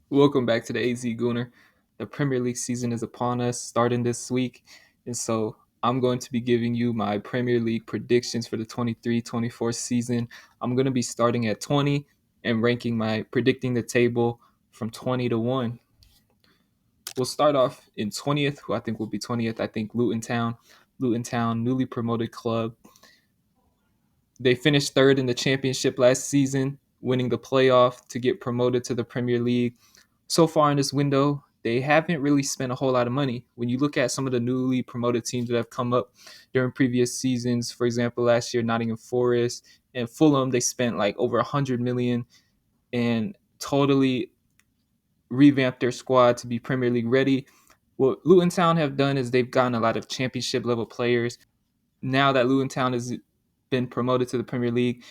Welcome back to the AZ Gooner. The Premier League season is upon us, starting this week. And so I'm going to be giving you my Premier League predictions for the 23-24 season. I'm going to be starting at 20 and predicting the table from 20 to 1. We'll start off in 20th, who I think will be 20th. I think Luton Town. Luton Town, newly promoted club. They finished third in the championship last season, winning the playoff to get promoted to the Premier League. So far in this window, they haven't really spent a whole lot of money. When you look at some of the newly promoted teams that have come up during previous seasons, for example, last year Nottingham Forest and Fulham, they spent like over 100 million and totally revamped their squad to be Premier League ready. What Luton Town have done is they've gotten a lot of championship level players. Now that Luton Town has been promoted to the Premier League,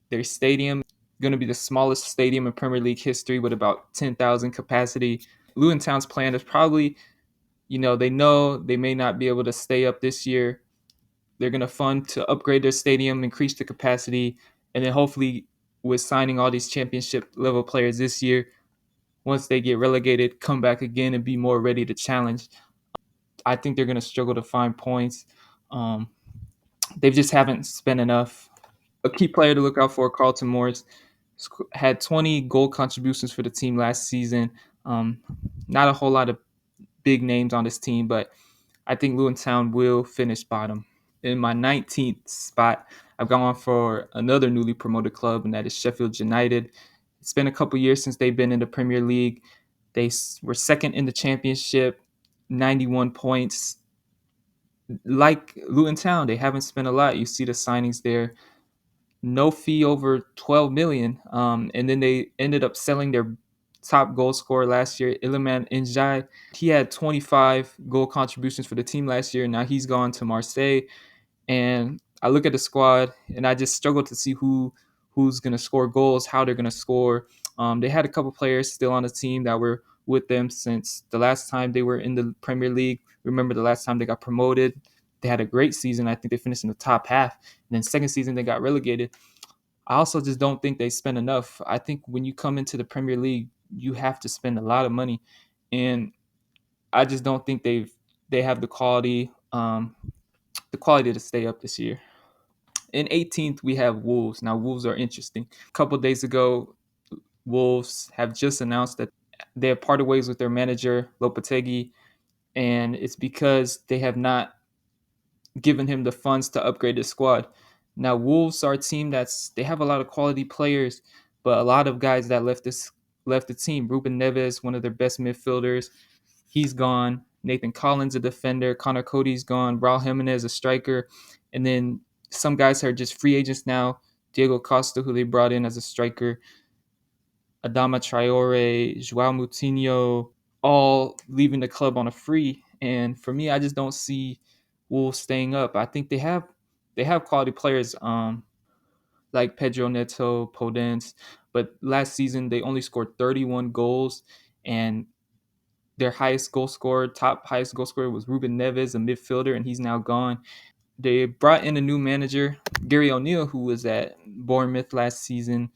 their stadium going to be the smallest stadium in Premier League history with about 10,000 capacity. Luton Town's plan is probably, they know they may not be able to stay up this year. They're going to fund to upgrade their stadium, increase the capacity, and then hopefully with signing all these championship level players this year, once they get relegated, come back again and be more ready to challenge. I think they're going to struggle to find points. Um, they just haven't spent enough. A key player to look out for, Carlton Morris, had 20 goal contributions for the team last season. Um, Not a whole lot of big names on this team, but I think Luton Town will finish bottom. In my 19th spot, I've gone for another newly promoted club, and that is Sheffield United. It's been a couple years since they've been in the Premier League. They were second in the championship, 91 points. Like Luton Town, they haven't spent a lot. You see the signings there. No fee over 12 million. And then they ended up selling their top goal scorer last year, Iliman Njai. He had 25 goal contributions for the team last year. Now he's gone to Marseille. And I look at the squad and I just struggle to see who's going to score goals, how they're going to score. They had a couple players still on the team that were with them since the last time they were in the Premier League. Remember the last time they got promoted? They had a great season. I think they finished in the top half. And then second season they got relegated. I also just don't think they spend enough. I think when you come into the Premier League, you have to spend a lot of money, and I just don't think they have the quality to stay up this year. In 18th, we have Wolves. Now, Wolves are interesting. A couple days ago, Wolves have just announced that they have parted ways with their manager, Lopetegui, and it's because they have not given him the funds to upgrade the squad. Now, Wolves are a team they have a lot of quality players, but a lot of guys that left the team. Ruben Neves, one of their best midfielders, he's gone. Nathan Collins, a defender. Connor Cody's gone. Raul Jimenez, a striker, and then some guys are just free agents now. Diego Costa, who they brought in as a striker, Adama Traore, Joao Moutinho, all leaving the club on a free. And for me, I just don't see Wolves staying up. I think they have quality players like Pedro Neto, Podence, but last season they only scored 31 goals, and their top highest goal scorer was Ruben Neves, a midfielder, and he's now gone. They brought in a new manager, Gary O'Neill, who was at Bournemouth last season.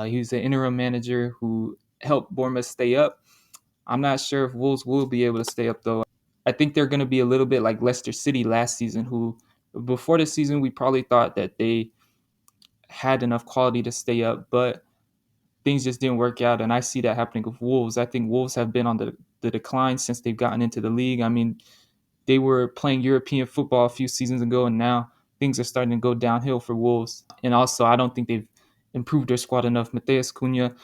He was the interim manager who helped Bournemouth stay up. I'm not sure if Wolves will be able to stay up, though. I think they're going to be a little bit like Leicester City last season, who before the season we probably thought that they had enough quality to stay up, but things just didn't work out. And I see that happening with Wolves. I think Wolves have been on the decline since they've gotten into the league. I mean, they were playing European football a few seasons ago, and now things are starting to go downhill for Wolves. And also, I don't think they've improved their squad enough. Mateus Cunha,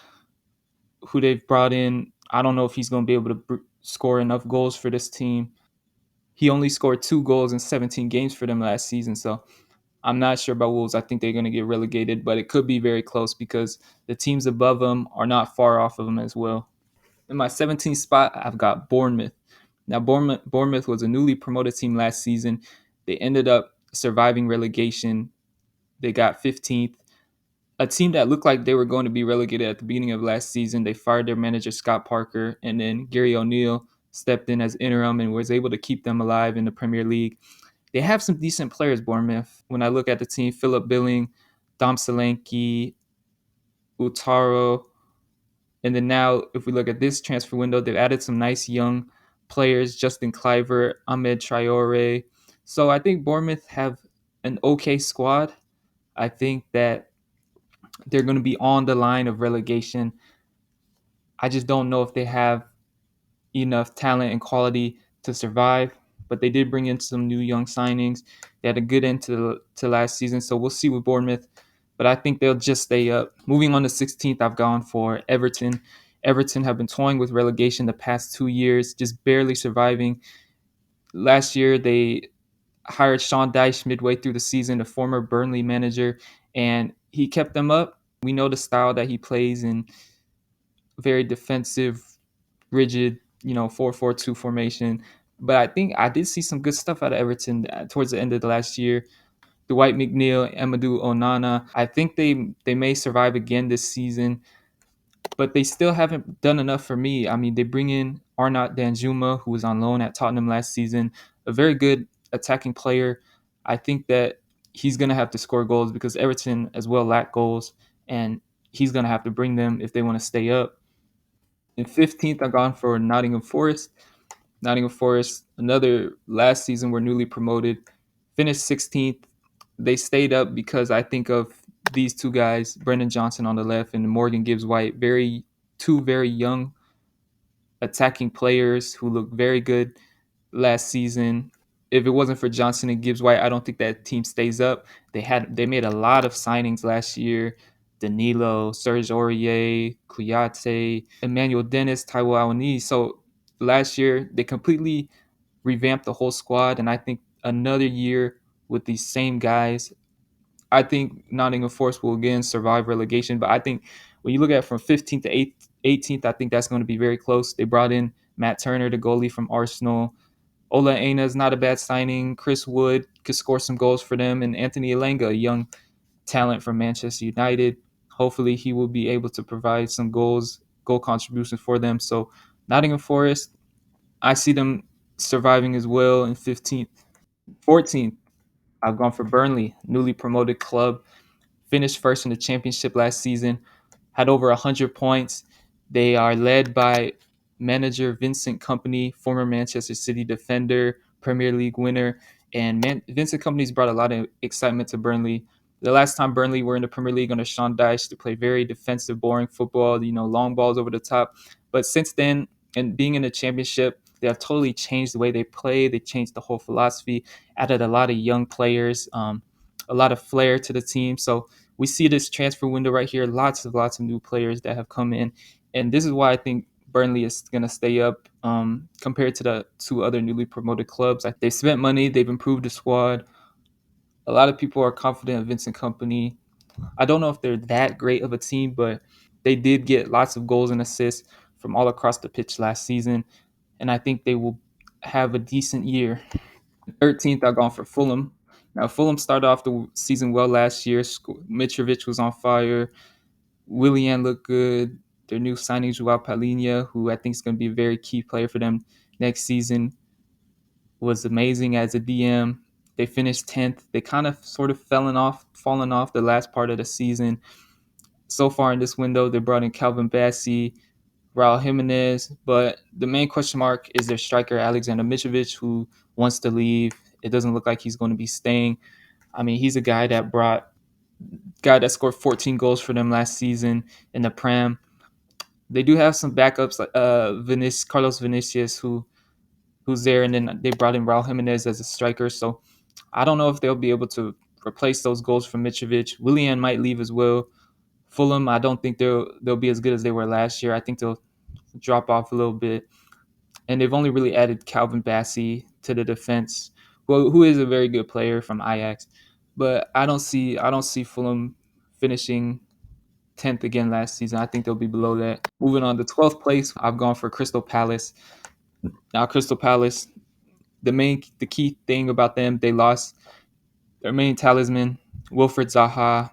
who they've brought in, I don't know if he's going to be able to score enough goals for this team. He only scored 2 goals in 17 games for them last season, so I'm not sure about Wolves. I think they're going to get relegated, but it could be very close because the teams above them are not far off of them as well. In my 17th spot, I've got Bournemouth. Now, Bournemouth was a newly promoted team last season. They ended up surviving relegation. They got 15th. A team that looked like they were going to be relegated at the beginning of last season. They fired their manager, Scott Parker, and then Gary O'Neill stepped in as interim and was able to keep them alive in the Premier League. They have some decent players, Bournemouth. When I look at the team, Philip Billing, Dom Solanke, Utaro, And then now, if we look at this transfer window, they've added some nice young players: Justin Cliver, Ahmed Traore. So I think Bournemouth have an okay squad. I think that they're going to be on the line of relegation. I just don't know if they have enough talent and quality to survive. But they did bring in some new young signings. They had a good end to last season, so we'll see with Bournemouth. But I think they'll just stay up. Moving on to 16th, I've gone for Everton. Everton have been toying with relegation the past 2 years, just barely surviving. Last year, they hired Sean Dyche midway through the season, a former Burnley manager, and he kept them up. We know the style that he plays in, very defensive, rigid, 4-4-2 formation. But I think I did see some good stuff out of Everton towards the end of the last year. Dwight McNeil, Amadou Onana. I think they may survive again this season, but they still haven't done enough for me. I mean, they bring in Arnaut Danjuma, who was on loan at Tottenham last season, a very good attacking player. I think that he's going to have to score goals because Everton as well lack goals, and he's going to have to bring them if they want to stay up. In 15th, I've gone for Nottingham Forest. Nottingham Forest, another last season were newly promoted, finished 16th. They stayed up because I think of these two guys, Brendan Johnson on the left and Morgan Gibbs White, two very young attacking players who look very good last season. If it wasn't for Johnson and Gibbs White, I don't think that team stays up. They made a lot of signings last year. Danilo, Serge Aurier, Kouyaté, Emmanuel Dennis, Taiwo Awani. So last year they completely revamped the whole squad, and I think another year with these same guys, I think Nottingham Forest will again survive relegation. But I think when you look at it from 15th to 18th, I think that's going to be very close. They brought in Matt Turner, the goalie from Arsenal. Ola Aina is not a bad signing. Chris Wood could score some goals for them, and Anthony Elanga, a young talent from Manchester United. Hopefully, he will be able to provide some goal contributions for them. So, Nottingham Forest, I see them surviving as well in 15th. 14th, I've gone for Burnley, newly promoted club. Finished first in the championship last season, had over 100 points. They are led by manager Vincent Company, former Manchester City defender, Premier League winner. And Vincent Company's brought a lot of excitement to Burnley. The last time Burnley were in the Premier League under Sean Dyche, they played very defensive, boring football, long balls over the top. But since then, and being in the championship, they have totally changed the way they play. They changed the whole philosophy, added a lot of young players, a lot of flair to the team. So we see this transfer window right here, lots of new players that have come in, and this is why I think Burnley is going to stay up compared to the two other newly promoted clubs. They've spent money, they've improved the squad. A lot of people are confident in Vincent Company. I don't know if they're that great of a team, but they did get lots of goals and assists from all across the pitch last season, and I think they will have a decent year. 13th, I've gone for Fulham. Now, Fulham started off the season well last year. Mitrovic was on fire. Willian looked good. Their new signing, Joao Palhinha, who I think is going to be a very key player for them next season, was amazing as a DM. They finished 10th. They kind of sort of fallen off the last part of the season. So far in this window, they brought in Calvin Bassey, Raul Jimenez, but the main question mark is their striker, Alexander Mitrovic, who wants to leave. It doesn't look like he's going to be staying. I mean, he's a guy that scored 14 goals for them last season in the Prem. They do have some backups like Carlos Vinicius, who's there, and then they brought in Raul Jimenez as a striker. So I don't know if they'll be able to replace those goals from Mitrovic. Willian might leave as well. Fulham, I don't think they'll be as good as they were last year. I think they'll drop off a little bit, and they've only really added Calvin Bassey to the defense, who is a very good player from Ajax. But I don't see Fulham finishing 10th again last season. I think they'll be below that. Moving on to 12th place, I've gone for Crystal Palace. Now, Crystal Palace, the key thing about them, they lost their main talisman, Wilfred Zaha.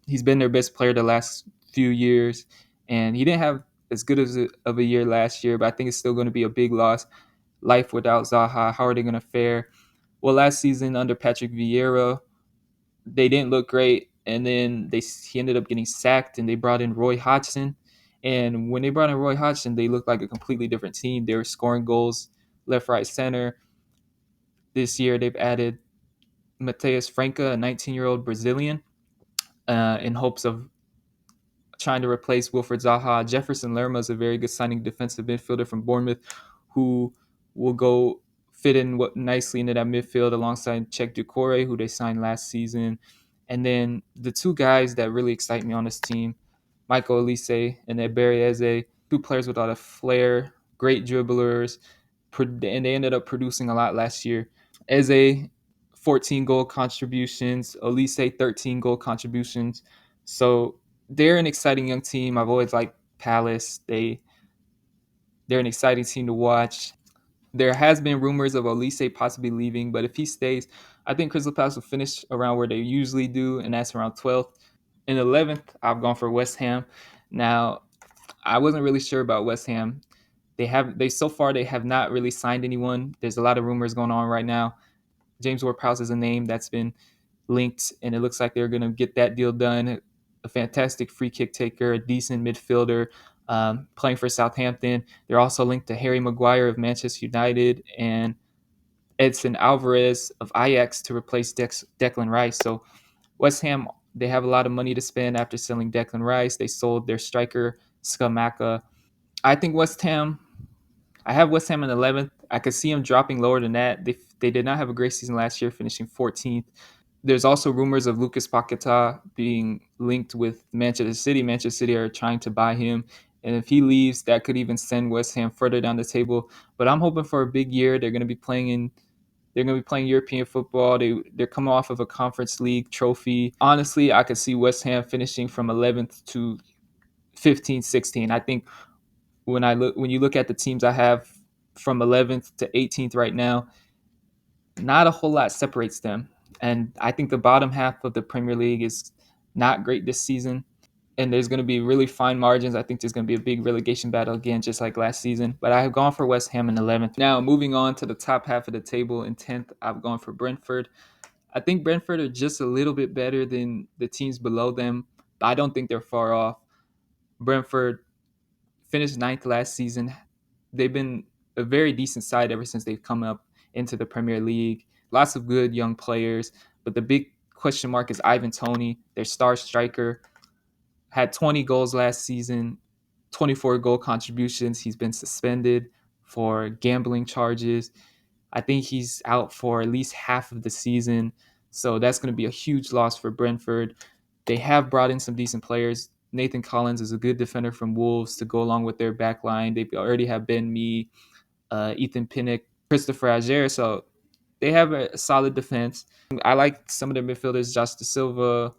He's been their best player the last few years, and he didn't have as good of a year last year, but I think it's still going to be a big loss. Life without Zaha, how are they going to fare? Well, last season under Patrick Vieira, they didn't look great, and then he ended up getting sacked, and they brought in Roy Hodgson, And when they brought in Roy Hodgson, they looked like a completely different team. They were scoring goals left, right, center. This year, they've added Mateus Franca, a 19-year-old Brazilian, in hopes of trying to replace Wilfred Zaha. Jefferson Lerma is a very good signing defensive midfielder from Bournemouth who will go fit in nicely into that midfield alongside Czech Doucouré, who they signed last season. And then the two guys that really excite me on this team, Michael Olise and Ebery Eze, two players with a lot of flair, great dribblers, and they ended up producing a lot last year. Eze, 14 goal contributions, Olise, 13 goal contributions. So they're an exciting young team. I've always liked Palace. They're an exciting team to watch. There has been rumors of Olise possibly leaving, but if he stays, I think Crystal Palace will finish around where they usually do, and that's around 12th. In 11th, I've gone for West Ham. Now, I wasn't really sure about West Ham. They so far they have not really signed anyone. There's a lot of rumors going on right now. James Ward-Prowse is a name that's been linked, and it looks like they're going to get that deal done. A fantastic free kick taker, a decent midfielder, playing for Southampton. They're also linked to Harry Maguire of Manchester United and Edson Alvarez of Ajax to replace Declan Rice. So West Ham, they have a lot of money to spend after selling Declan Rice. They sold their striker, Skamaka. I think I have West Ham in 11th. I could see them dropping lower than that. They did not have a great season last year, finishing 14th. There's also rumors of Lucas Paqueta being linked with Manchester City. Manchester City are trying to buy him. And if he leaves, that could even send West Ham further down the table. But I'm hoping for a big year. They're going to be playing European football. They're coming off of a Conference League trophy. Honestly, I could see West Ham finishing from 11th to 15th, 16th. I think when you look at the teams I have from 11th to 18th right now, not a whole lot separates them. And I think the bottom half of the Premier League is not great this season. And there's going to be really fine margins. I think there's going to be a big relegation battle again, just like last season. But I have gone for West Ham in 11th. Now, moving on to the top half of the table in 10th, I've gone for Brentford. I think Brentford are just a little bit better than the teams below them. But I don't think they're far off. Brentford finished ninth last season. They've been a very decent side ever since they've come up into the Premier League. Lots of good young players, but the big question mark is Ivan Toney, their star striker. Had 20 goals last season, 24 goal contributions. He's been suspended for gambling charges. I think he's out for at least half of the season. So that's going to be a huge loss for Brentford. They have brought in some decent players. Nathan Collins is a good defender from Wolves to go along with their back line. They already have Ben Mee, Ethan Pinnock, Christopher Aguirre. So they have a solid defense. I like some of their midfielders, Josh Da Silva,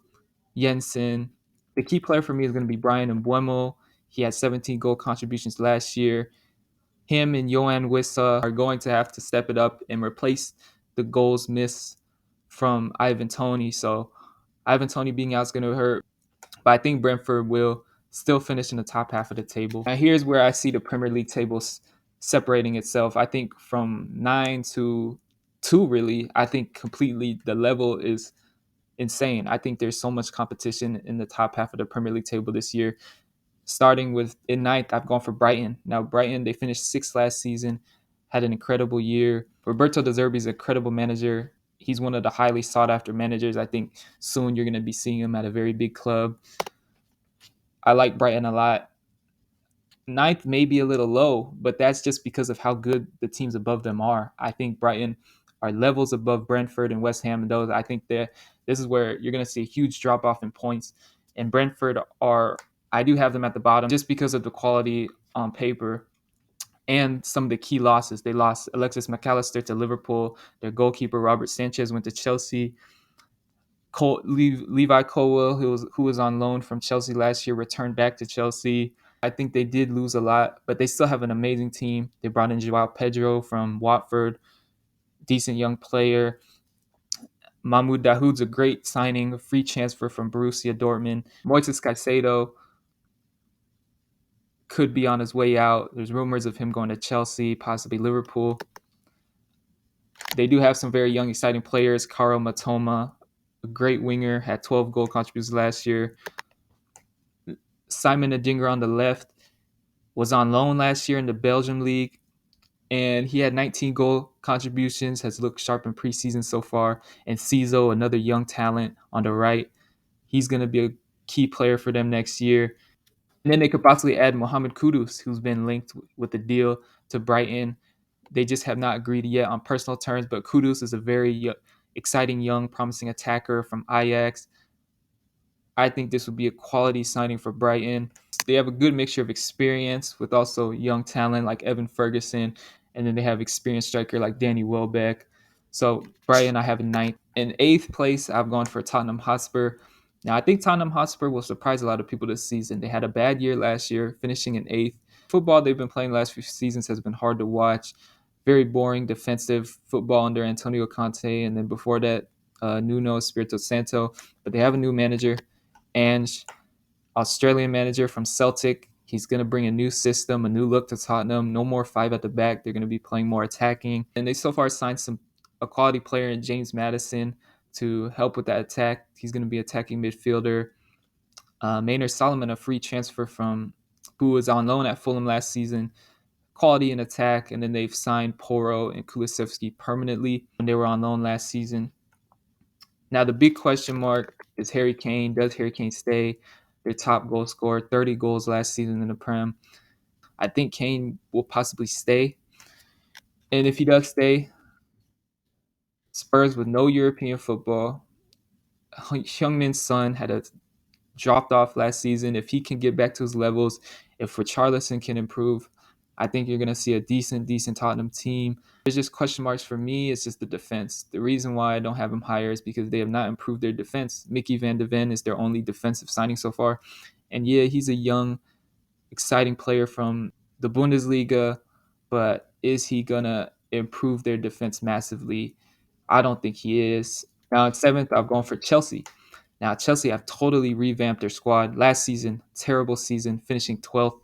Jensen. The key player for me is going to be Brian Mbeumo. He had 17 goal contributions last year. Him and Yohan Wissa are going to have to step it up and replace the goals missed from Ivan Toney. So Ivan Toney being out is going to hurt. But I think Brentford will still finish in the top half of the table. Now here's where I see the Premier League table separating itself. I think from 9 to 2, really, I think completely the level is insane. I think there's so much competition in the top half of the Premier League table this year. Starting with in ninth, I've gone for Brighton. Now, Brighton, they finished sixth last season, had an incredible year. Roberto De Zerbi is a credible manager. He's one of the highly sought after managers. I think soon you're going to be seeing him at a very big club. I like Brighton a lot. Ninth may be a little low, but that's just because of how good the teams above them are. I think Brighton are levels above Brentford and West Ham, and those I think that this is where you're going to see a huge drop off in points. And Brentford I do have them at the bottom just because of the quality on paper and some of the key losses. They lost Alexis McAllister to Liverpool. Their goalkeeper Robert Sanchez went to Chelsea. Levi Colwill, who was on loan from Chelsea last year, returned back to Chelsea. I think they did lose a lot, but they still have an amazing team. They brought in Joao Pedro from Watford, decent young player. Mahmoud Dahoud's a great signing, a free transfer from Borussia Dortmund. Moises Caicedo could be on his way out. There's rumors of him going to Chelsea, possibly Liverpool. They do have some very young, exciting players. Karo Matoma, a great winger, had 12 goal contributions last year. Simon Adingra on the left. was on loan last year in the Belgium league, and he had 19 goal contributions, has looked sharp in preseason so far. And Cizo, another young talent on the right, he's going to be a key player for them next year. And then they could possibly add Mohamed Kudus, who's been linked with the deal to Brighton. They just have not agreed yet on personal terms, but Kudus is a very exciting, young, promising attacker from Ajax. I think this would be a quality signing for Brighton. They have a good mixture of experience with also young talent like Evan Ferguson, and then they have experienced striker like Danny Welbeck. So Brighton, I have in ninth. In eighth place, I've gone for Tottenham Hotspur. Now, I think Tottenham Hotspur will surprise a lot of people this season. They had a bad year last year, finishing in eighth. Football they've been playing the last few seasons has been hard to watch. Very boring defensive football under Antonio Conte, and then before that, Nuno Espirito Santo. But they have a new manager, Ange, Australian manager from Celtic. He's going to bring a new system, a new look to Tottenham. No more five at the back. They're going to be playing more attacking. And they so far signed a quality player in James Maddison to help with that attack. He's going to be attacking midfielder. Maynard Solomon, a free transfer from who was on loan at Fulham last season. Quality in attack. And then they've signed Porro and Kulusevski permanently when they were on loan last season. Now, the big question mark is Harry Kane. Does Harry Kane stay? Their top goal scorer, 30 goals last season in the Prem. I think Kane will possibly stay. And if he does stay, Spurs with no European football. Heung-min Son had a dropped off last season. If he can get back to his levels, if Richarlison can improve, I think you're going to see a decent Tottenham team. There's just question marks for me. It's just the defense. The reason why I don't have him higher is because they have not improved their defense. Mickey van de Ven is their only defensive signing so far. And yeah, he's a young, exciting player from the Bundesliga, but is he going to improve their defense massively? I don't think he is. Now, at seventh, I've gone for Chelsea. Now, Chelsea have totally revamped their squad. Last season, terrible season, finishing 12th,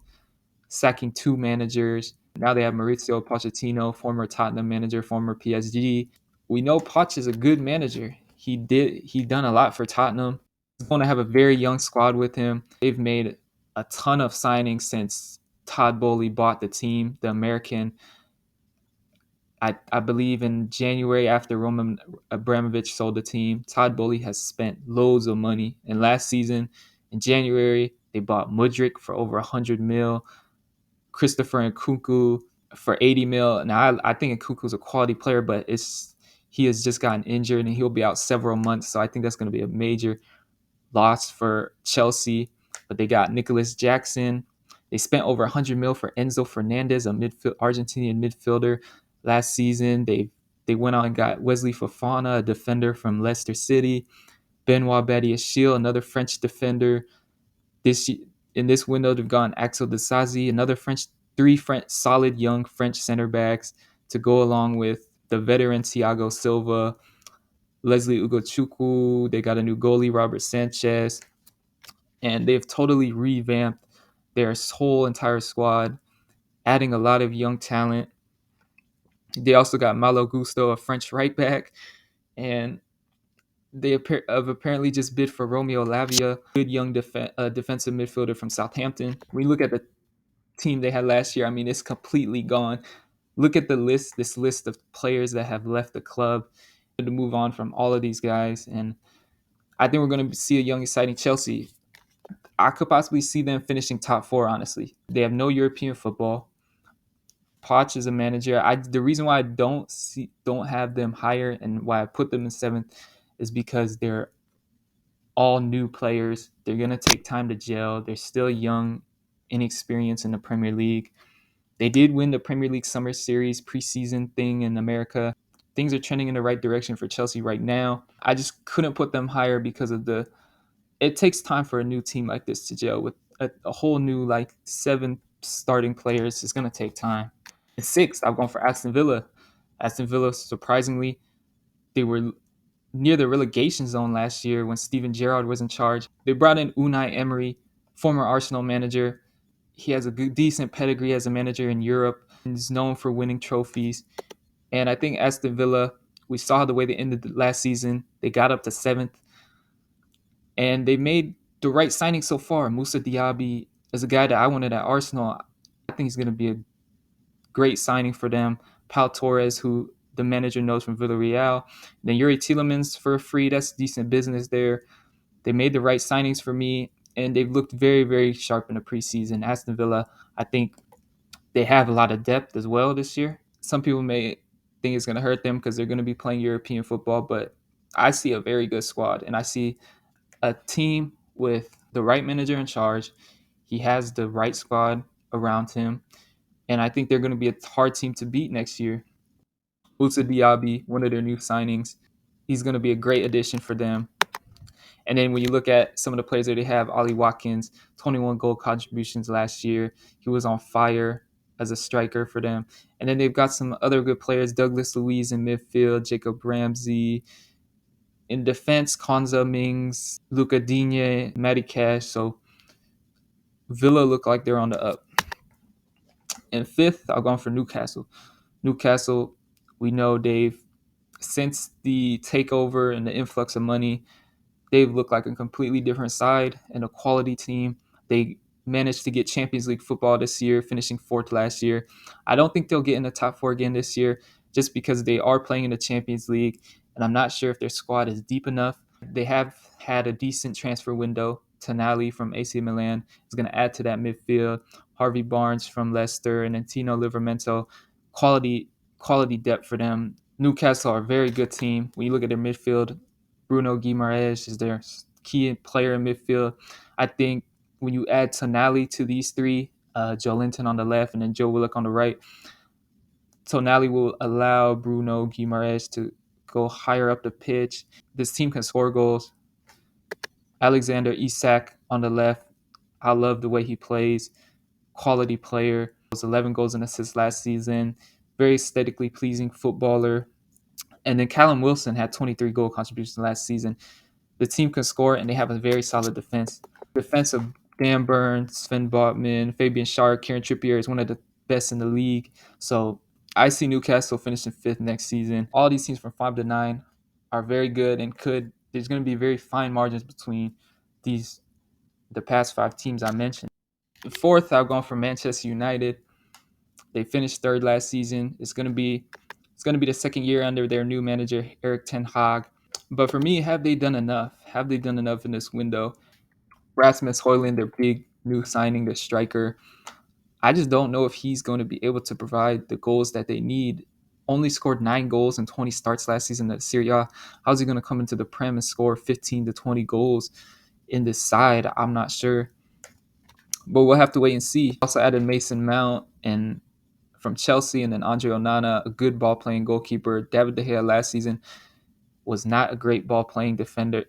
sacking two managers. Now they have Maurizio Pochettino, former Tottenham manager, former PSG. We know Poch is a good manager. He done a lot for Tottenham. He's going to have a very young squad with him. They've made a ton of signings since Todd Bowley bought the team, the American. I believe in January after Roman Abramovich sold the team, Todd Bowley has spent loads of money. And last season, in January, they bought Mudryk for over 100 mil, Christopher Nkunku for 80 mil. Now, I think Nkunku's a quality player, but he has just gotten injured and he'll be out several months. So I think that's going to be a major loss for Chelsea. But they got Nicholas Jackson. They spent over 100 mil for Enzo Fernandez, a Argentinian midfielder. Last season, they went out and got Wesley Fofana, a defender from Leicester City. Benoit Badiashile, another French defender. In this window, they've gone Axel Disasi, another three solid young French center backs to go along with the veteran Thiago Silva, Leslie Ugochukwu. They got a new goalie, Robert Sanchez, and they've totally revamped their whole entire squad, adding a lot of young talent. They also got Malo Gusto, a French right back, and they have apparently just bid for Romeo Lavia, good young defensive midfielder from Southampton. When you look at the team they had last year, I mean, it's completely gone. Look at this list of players that have left the club to move on from all of these guys. And I think we're going to see a young, exciting Chelsea. I could possibly see them finishing top four, honestly. They have no European football. Poch is a manager. The reason why I don't have them higher and why I put them in seventh is because they're all new players. They're gonna take time to gel. They're still young, inexperienced in the Premier League. They did win the Premier League Summer Series preseason thing in America. Things are trending in the right direction for Chelsea right now. I just couldn't put them higher because of it takes time for a new team like this to gel with a whole new like 7 starting players. It's gonna take time. At sixth, I've gone for Aston Villa. Aston Villa, surprisingly, they were near the relegation zone last year when Steven Gerrard was in charge. They brought in Unai Emery, former Arsenal manager. He has a decent pedigree as a manager in Europe and is known for winning trophies. And I think Aston Villa, we saw the way they ended the last season. They got up to seventh, and they made the right signing so far. Moussa Diaby is a guy that I wanted at Arsenal. I think he's going to be a great signing for them. Pau Torres, who the manager knows from Villarreal. Then Yuri Tielemans for free. That's decent business there. They made the right signings for me, and they've looked very, very sharp in the preseason. Aston Villa, I think they have a lot of depth as well this year. Some people may think it's going to hurt them because they're going to be playing European football, but I see a very good squad, and I see a team with the right manager in charge. He has the right squad around him, and I think they're going to be a hard team to beat next year. Moussa Diaby, one of their new signings, he's going to be a great addition for them. And then when you look at some of the players that they have, Ollie Watkins, 21 goal contributions last year. He was on fire as a striker for them. And then they've got some other good players, Douglas Luiz in midfield, Jacob Ramsey. In defense, Konza Mings, Luca Digne, Matty Cash. So Villa look like they're on the up. And fifth, I'll go for Newcastle. Newcastle, we know since the takeover and the influx of money, they've looked like a completely different side and a quality team. They managed to get Champions League football this year, finishing fourth last year. I don't think they'll get in the top four again this year just because they are playing in the Champions League, and I'm not sure if their squad is deep enough. They have had a decent transfer window. Tonali from AC Milan is going to add to that midfield. Harvey Barnes from Leicester and then Tino Livramento. Quality depth for them. Newcastle are a very good team. When you look at their midfield, Bruno Guimaraes is their key player in midfield. I think when you add Tonali to these three, Joe Linton on the left and then Joe Willock on the right, Tonali will allow Bruno Guimaraes to go higher up the pitch. This team can score goals. Alexander Isak on the left, I love the way he plays. Quality player. 11 goals and assists last season. Very aesthetically pleasing footballer. And then Callum Wilson had 23 goal contributions last season. The team can score, and they have a very solid defense. Defense of Dan Burns, Sven Botman, Fabian Schär, Kieran Trippier is one of the best in the league. So I see Newcastle finishing fifth next season. All these teams from 5 to 9 are very good and there's going to be very fine margins between the past 5 teams I mentioned. Fourth, I've gone for Manchester United. They finished third last season. It's going to be the second year under their new manager, Erik ten Hag. But for me, have they done enough? Have they done enough in this window? Rasmus Højlund, their big new signing, the striker. I just don't know if he's going to be able to provide the goals that they need. Only scored 9 goals and 20 starts last season at Serie A. How's he going to come into the Prem and score 15 to 20 goals in this side? I'm not sure. But we'll have to wait and see. Also added Mason Mount and from Chelsea, and then Andre Onana, a good ball-playing goalkeeper. David De Gea last season was not a great ball-playing defender,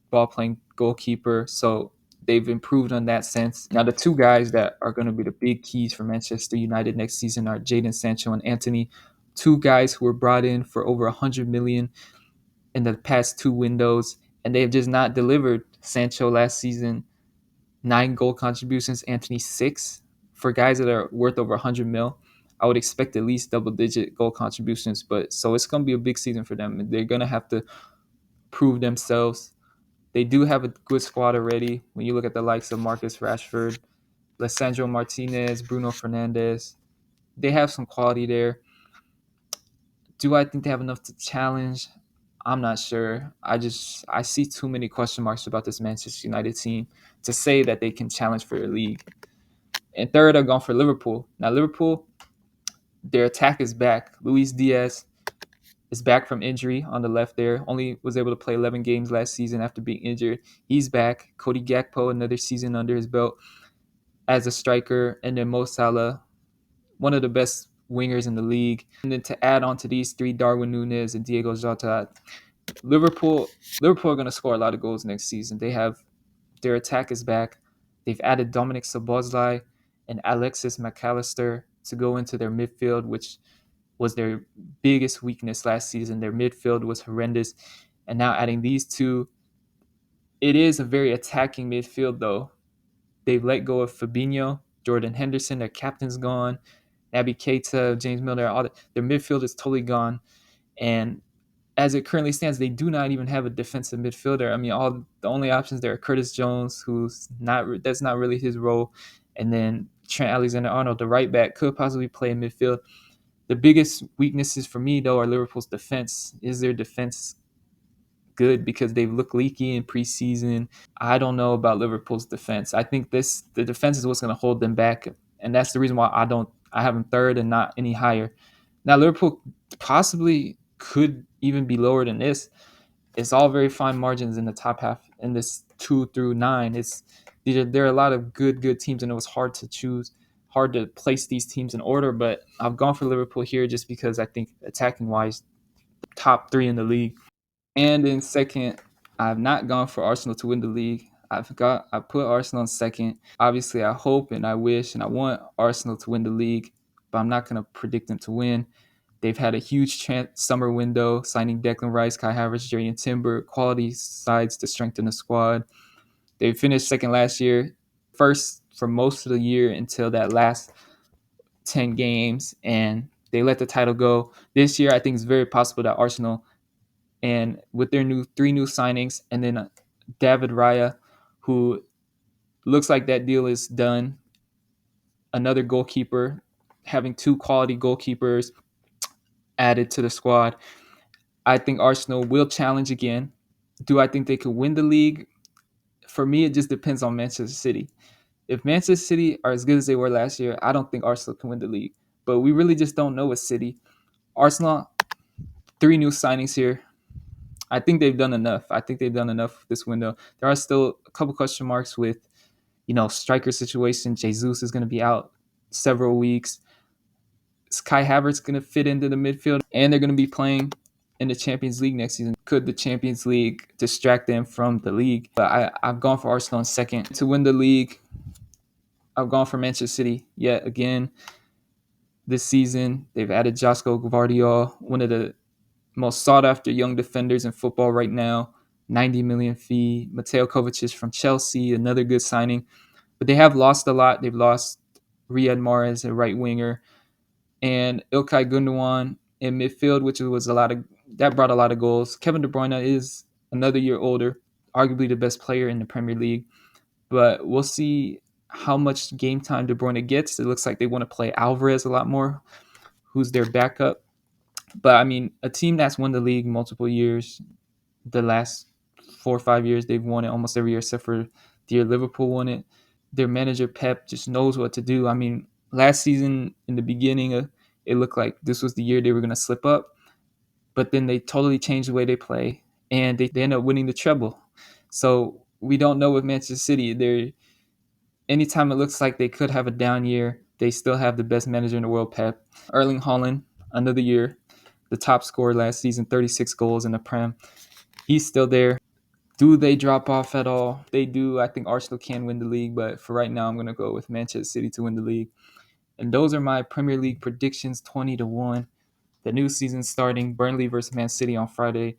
ball-playing goalkeeper. So they've improved on that sense. Now, the two guys that are going to be the big keys for Manchester United next season are Jadon Sancho and Antony. Two guys who were brought in for over 100 million in the past 2 windows, and they've just not delivered. Sancho last season, 9 goal contributions, Antony 6. For guys that are worth over 100 mil, I would expect at least double-digit goal contributions. But so it's going to be a big season for them. They're going to have to prove themselves. They do have a good squad already. When you look at the likes of Marcus Rashford, Lisandro Martinez, Bruno Fernandes, they have some quality there. Do I think they have enough to challenge? I'm not sure. I see too many question marks about this Manchester United team to say that they can challenge for the league. And third, I've gone for Liverpool. Now, Liverpool, their attack is back. Luis Diaz is back from injury on the left there. Only was able to play 11 games last season after being injured. He's back. Cody Gakpo, another season under his belt as a striker. And then Mo Salah, one of the best wingers in the league. And then to add on to these 3, Darwin Núñez and Diego Jota, Liverpool are going to score a lot of goals next season. Their attack is back. They've added Dominic Szoboszlai and Alexis McAllister to go into their midfield, which was their biggest weakness last season. Their midfield was horrendous. And now adding these two, it is a very attacking midfield, though. They've let go of Fabinho, Jordan Henderson, their captain's gone, Naby Keita, James Milner, their midfield is totally gone. And as it currently stands, they do not even have a defensive midfielder. I mean, the only options there are Curtis Jones, that's not really his role, And then Trent Alexander-Arnold, the right back, could possibly play in midfield. The biggest weaknesses for me, though, are Liverpool's defense. Is their defense good? Because they've looked leaky in preseason. I don't know about Liverpool's defense. I think the defense is what's going to hold them back, and that's the reason why I have them third and not any higher. Now Liverpool possibly could even be lower than this. It's all very fine margins in the top half in this 2 through 9. There are a lot of good teams, and it was hard to place these teams in order. But I've gone for Liverpool here just because I think attacking wise, top 3 in the league. And in second, I've not gone for Arsenal to win the league. I put Arsenal in second. Obviously, I hope and I wish and I want Arsenal to win the league, but I'm not going to predict them to win. They've had a huge summer window, signing Declan Rice, Kai Havertz, Jurriën Timber, quality sides to strengthen the squad. They finished second last year, first for most of the year until that last 10 games, and they let the title go. This year, I think it's very possible that Arsenal, and with their 3 new signings, and then David Raya, who looks like that deal is done, another goalkeeper, having 2 quality goalkeepers added to the squad, I think Arsenal will challenge again. Do I think they could win the league? For me, it just depends on Manchester City. If Manchester City are as good as they were last year, I don't think Arsenal can win the league. But we really just don't know with City. Arsenal, 3 new signings here. I think they've done enough. I think they've done enough this window. There are still a couple question marks with, striker situation. Jesus is going to be out several weeks. Is Kai Havertz going to fit into the midfield? And they're going to be playing in the Champions League next season. Could the Champions League distract them from the league? But I've gone for Arsenal in second to win the league. I've gone for Manchester City yet again this season. They've added Josko Gvardiol, one of the most sought-after young defenders in football right now. 90 million fee. Mateo Kovacic from Chelsea, another good signing. But they have lost a lot. They've lost Riyad Mahrez, a right winger, and Ilkay Gundogan in midfield, which was that brought a lot of goals. Kevin De Bruyne is another year older, arguably the best player in the Premier League. But we'll see how much game time De Bruyne gets. It looks like they want to play Alvarez a lot more, who's their backup. But I mean, a team that's won the league multiple years, the last 4 or 5 years, they've won it almost every year except for the year Liverpool won it. Their manager Pep just knows what to do. I mean, last season in the beginning, it looked like this was the year they were going to slip up, but then they totally changed the way they play, and they end up winning the treble. So we don't know with Manchester City. Anytime it looks like they could have a down year, they still have the best manager in the world, Pep. Erling Haaland, another year, the top scorer last season, 36 goals in the Prem. He's still there. Do they drop off at all? They do. I think Arsenal can win the league, but for right now, I'm going to go with Manchester City to win the league. And those are my Premier League predictions, 20-1. The new season starting, Burnley versus Man City on Friday.